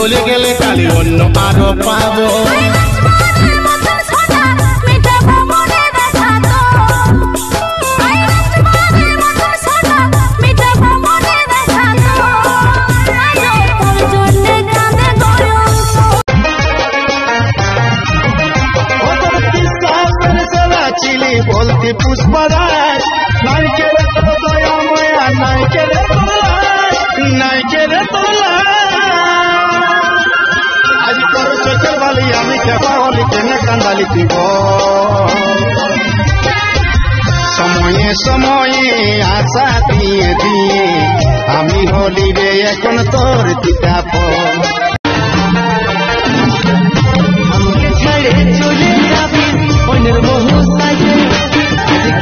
চলে গেলে কালি অন্য আরো পাবো। বলতে পুষ্পরাজ নাই কে রে তোর দয়া ময়া নাই কে রে নাই কে রে আজ তোর চোখের বালি আমি কেবা হলি কেনে কান্দালি দিব সময়ে সময়ে আশা দিয়ে দিয়ে আমি হলি রে এখন তোর কিতাব আমাকে ছেড়ে চলে যাবি অন্যের বহু সাইজে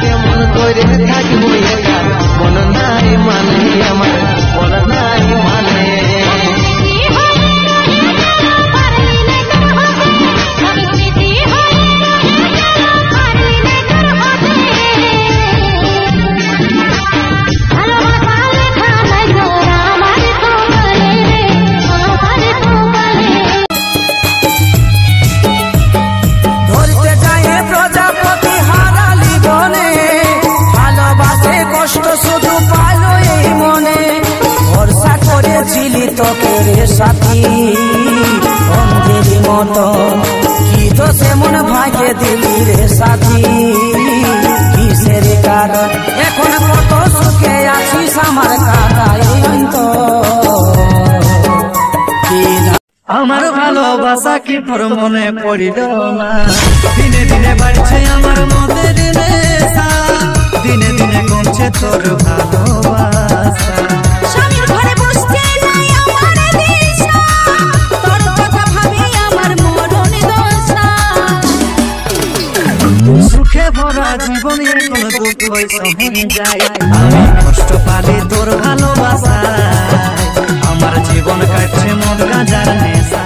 কেমন করে থাকবো একা মন নাই মানে আমার মন নাই মানে তোকের সাথী অন্ধের মতো কি তো সেমন ভাগে দিলি রে সাথী কিসের কারণ এখন কত সুখে আছিস আমার কাকায় আমার ভালোবাসা কি তোর মনে পড়িল না দিনে দিনে বাড়ছে আমার মদের নেশা দিনে দিনে কমছে তোর ভালোবাসা সুখে ভরা জীবন এখন দুঃখ হয়ে যায় আমি কষ্ট পালি তোর ভালোবাসা আমার জীবন কাটছে মন গাজার নেশা